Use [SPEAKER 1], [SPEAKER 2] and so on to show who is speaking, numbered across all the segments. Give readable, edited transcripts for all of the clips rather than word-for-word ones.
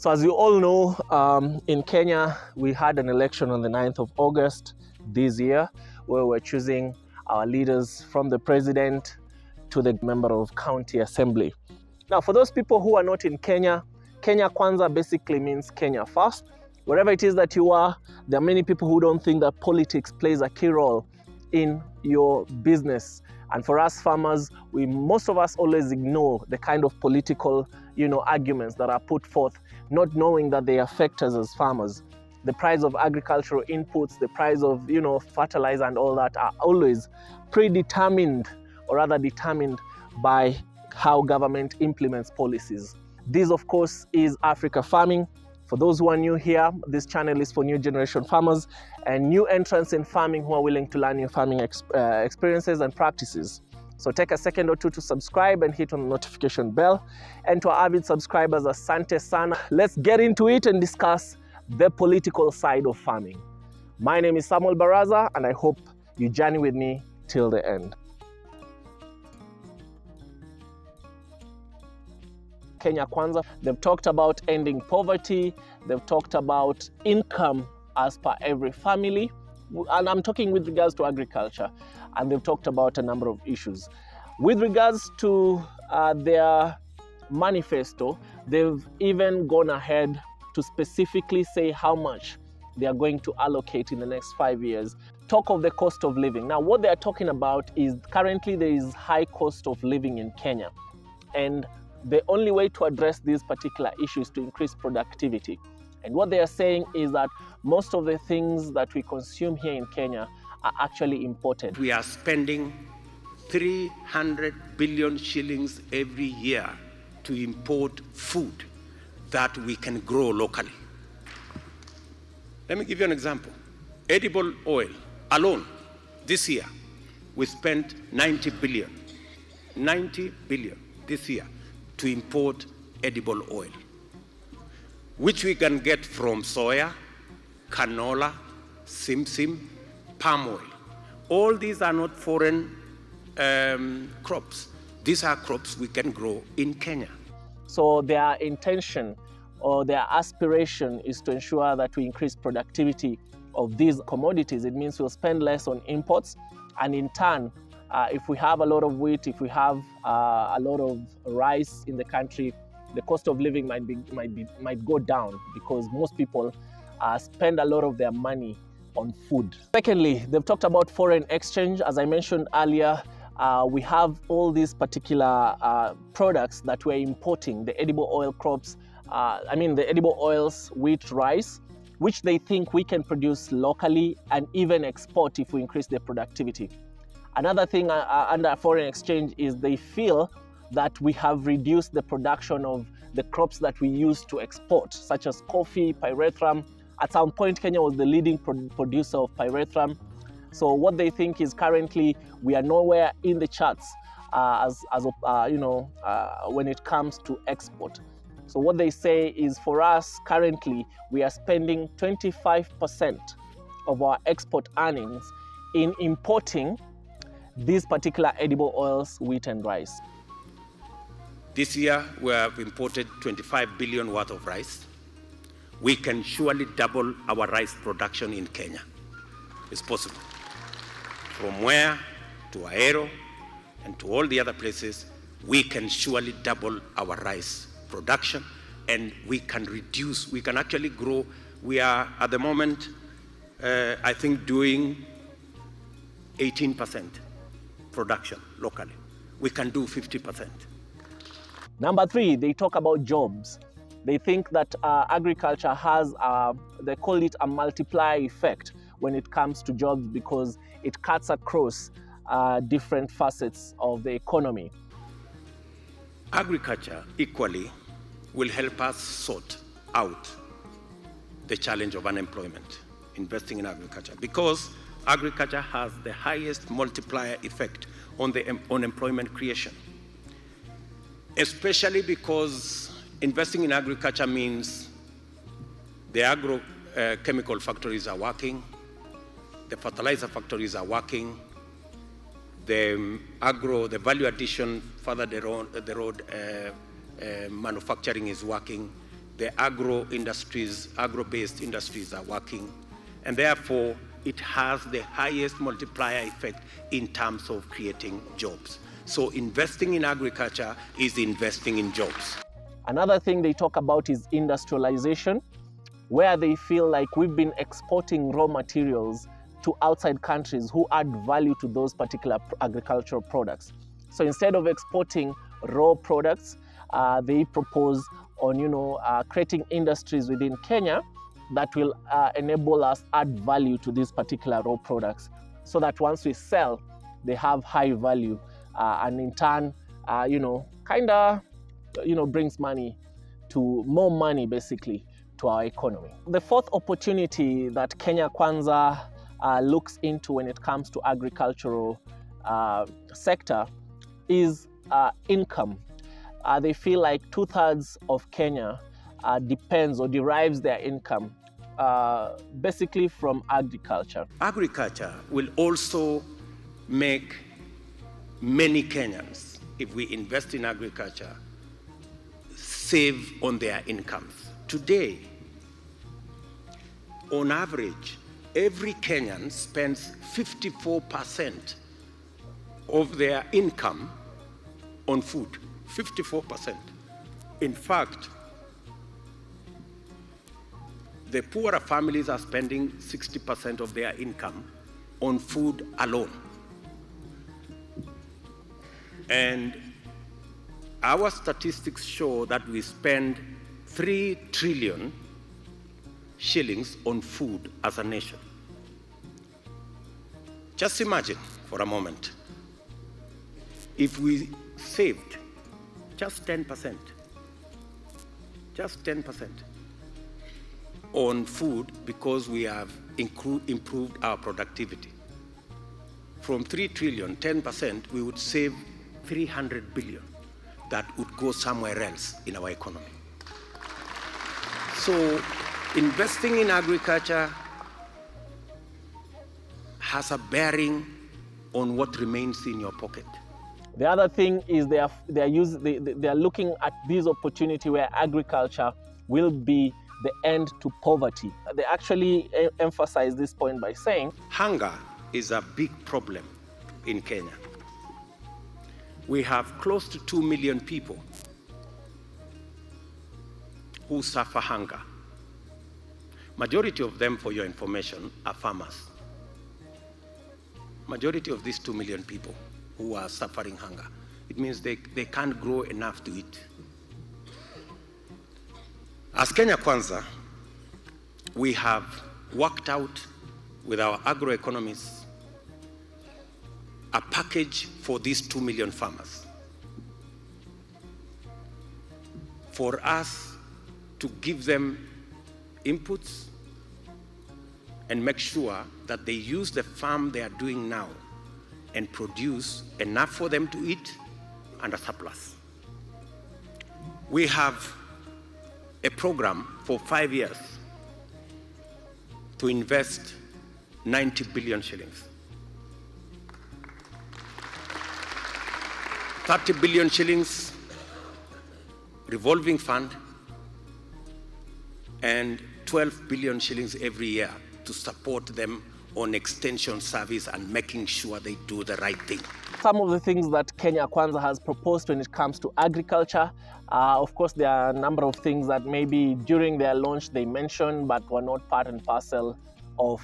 [SPEAKER 1] So as you all know, in Kenya, we had an election on the 9th of August this year, where we're choosing our leaders from the president to the member of county assembly. Now, for those people who are not in Kenya, Kenya Kwanzaa basically means Kenya first. Wherever it is that you are, there are many people who don't think that politics plays a key role in your business. And for us farmers, most of us always ignore the kind of political, arguments that are put forth, not knowing that they affect us as farmers. The price of agricultural inputs, the price of, fertilizer and all that are always predetermined, or rather determined by how government implements policies. This, of course, is Africa Farming. For those who are new here, this channel is for new generation farmers and new entrants in farming who are willing to learn new farming experiences and practices. So take a second or two to subscribe and hit on the notification bell. And to our avid subscribers, asante sana. Let's get into it and discuss the political side of farming. My name is Samuel Baraza, and I hope you journey with me till the end. Kenya Kwanzaa, they've talked about ending poverty, they've talked about income as per every family, and I'm talking with regards to agriculture, and they've talked about a number of issues. With regards to their manifesto, they've even gone ahead to specifically say how much they are going to allocate in the next 5 years. Talk of the cost of living. Now, what they are talking about is currently there is high cost of living in Kenya, and the only way to address these particular issues is to increase productivity. And what they are saying is that most of the things that we consume here in Kenya are actually imported.
[SPEAKER 2] We are spending 300 billion shillings every year to import food that we can grow locally. Let me give you an example. Edible oil alone, this year, we spent 90 billion this year to import edible oil, which we can get from soya, canola, simsim, palm oil. All these are not foreign crops. These are crops we can grow in Kenya.
[SPEAKER 1] So their intention or their aspiration is to ensure that we increase productivity of these commodities. It means we'll spend less on imports, and in turn, if we have a lot of wheat, if we have a lot of rice in the country, the cost of living might go down, because most people spend a lot of their money on food. Secondly, they've talked about foreign exchange. As I mentioned earlier, we have all these particular products that we're importing, the edible oil crops, the edible oils, wheat, rice, which they think we can produce locally and even export if we increase their productivity. Another thing under foreign exchange is they feel that we have reduced the production of the crops that we use to export, such as coffee, pyrethrum. At some point, Kenya was the leading producer of pyrethrum. So what they think is currently we are nowhere in the charts when it comes to export. So what they say is, for us currently, we are spending 25% of our export earnings in importing these particular edible oils, wheat and rice.
[SPEAKER 2] This year, we have imported 25 billion worth of rice. We can surely double our rice production in Kenya. It's possible. From where to Ahero and to all the other places, we can surely double our rice production, and we can actually grow. We are at the moment, I think, doing 18% production locally. We can do 50%.
[SPEAKER 1] Number three, they talk about jobs. They think that agriculture has, they call it a multiplier effect when it comes to jobs, because it cuts across different facets of the economy.
[SPEAKER 2] Agriculture equally will help us sort out the challenge of unemployment, investing in agriculture, because agriculture has the highest multiplier effect on the employment creation, especially because investing in agriculture means the agrochemical factories are working, the fertilizer factories are working, the value addition further the road manufacturing is working, the agro-based industries are working, and therefore it has the highest multiplier effect in terms of creating jobs. So investing in agriculture is investing in jobs.
[SPEAKER 1] Another thing they talk about is industrialization, where they feel like we've been exporting raw materials to outside countries who add value to those particular agricultural products. So instead of exporting raw products, they propose on creating industries within Kenya that will enable us add value to these particular raw products, so that once we sell, they have high value, and in turn, brings more money basically to our economy. The fourth opportunity that Kenya Kwanzaa looks into when it comes to agricultural sector is income. They feel like 2/3 of Kenya depends or derives their income basically from agriculture.
[SPEAKER 2] Agriculture will also make many Kenyans, if we invest in agriculture, save on their incomes. Today, on average, every Kenyan spends 54% of their income on food. 54%. In fact, the poorer families are spending 60% of their income on food alone. And our statistics show that we spend 3 trillion shillings on food as a nation. Just imagine for a moment, if we saved just 10% on food because we have improved our productivity. From 3 trillion, 10%, we would save 300 billion that would go somewhere else in our economy. So investing in agriculture has a bearing on what remains in your pocket.
[SPEAKER 1] The other thing is they are looking at this opportunity where agriculture will be the end to poverty. They actually emphasize this point by saying
[SPEAKER 2] hunger is a big problem in Kenya. We have close to 2 million people who suffer hunger. Majority of them, for your information, are farmers. Majority of these 2 million people who are suffering hunger, it means they can't grow enough to eat. As Kenya Kwanzaa, we have worked out with our agroeconomists a package for these 2 million farmers, for us to give them inputs and make sure that they use the farm they are doing now and produce enough for them to eat and a surplus. We have a program for 5 years to invest 90 billion shillings. 30 billion shillings revolving fund and 12 billion shillings every year to support them on extension service and making sure they do the right thing.
[SPEAKER 1] Some of the things that Kenya Kwanzaa has proposed when it comes to agriculture, of course, there are a number of things that maybe during their launch they mentioned but were not part and parcel of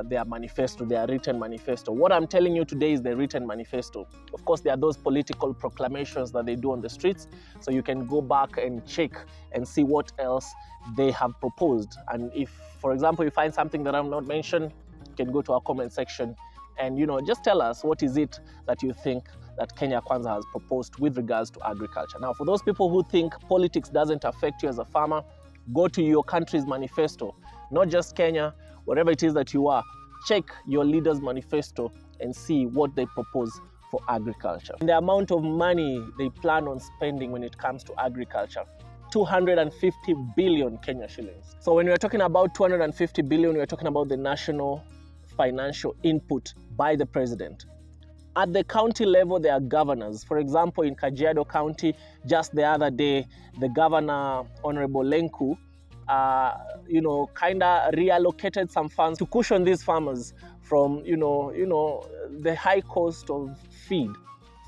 [SPEAKER 1] their manifesto, their written manifesto. What I'm telling you today is the written manifesto. Of course, there are those political proclamations that they do on the streets, so you can go back and check and see what else they have proposed. And if, for example, you find something that I've not mentioned, you can go to our comment section and just tell us what is it that you think that Kenya Kwanzaa has proposed with regards to agriculture. Now, for those people who think politics doesn't affect you as a farmer, go to your country's manifesto, not just Kenya, wherever it is that you are. Check your leader's manifesto and see what they propose for agriculture. And the amount of money they plan on spending when it comes to agriculture, 250 billion Kenya shillings. So when we're talking about 250 billion, we're talking about the national financial input by the president. At the county level, there are governors. For example, in Kajiado County, just the other day, the governor, Honorable Lenku, kind of reallocated some funds to cushion these farmers from, the high cost of feed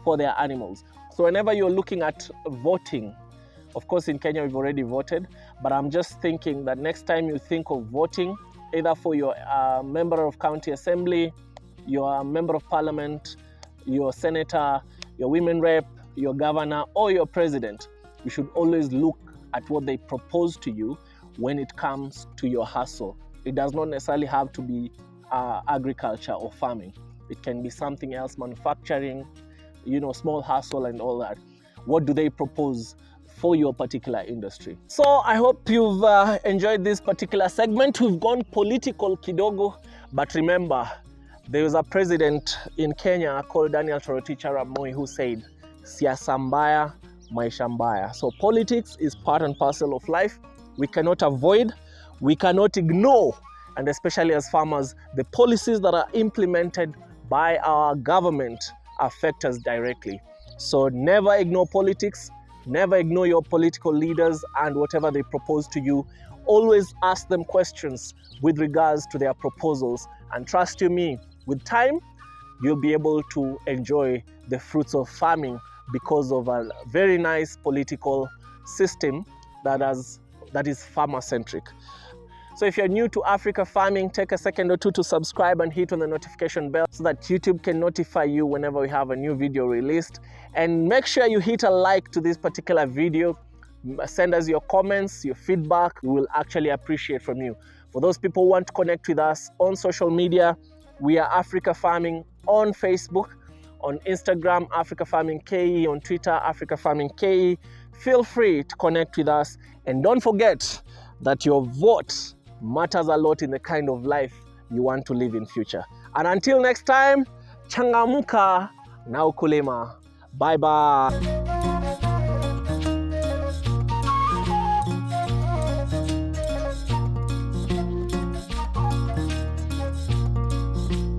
[SPEAKER 1] for their animals. So whenever you're looking at voting, of course in Kenya we've already voted, but I'm just thinking that next time you think of voting, either for your member of county assembly, your member of parliament, your senator, your women rep, your governor, or your president, you should always look at what they propose to you when it comes to your hustle. It does not necessarily have to be agriculture or farming. It can be something else, manufacturing, small hustle and all that. What do they propose for your particular industry? So I hope you've enjoyed this particular segment. We've gone political kidogo, but remember, there was a president in Kenya called Daniel Toroitich arap Moi who said, siasa mbaya, maisha mbaya. So politics is part and parcel of life. We cannot avoid, we cannot ignore, and especially as farmers, the policies that are implemented by our government affect us directly. So never ignore politics, never ignore your political leaders and whatever they propose to you. Always ask them questions with regards to their proposals, and trust you me, with time, you'll be able to enjoy the fruits of farming because of a very nice political system that is farmer-centric. So if you're new to Africa Farming, take a second or two to subscribe and hit on the notification bell so that YouTube can notify you whenever we have a new video released. And make sure you hit a like to this particular video. Send us your comments, your feedback. We will actually appreciate from you. For those people who want to connect with us on social media, we are Africa Farming on Facebook, on Instagram, Africa Farming KE, on Twitter, Africa Farming KE. Feel free to connect with us. And don't forget that your vote matters a lot in the kind of life you want to live in future. And until next time, changamuka na ukulima. Bye bye.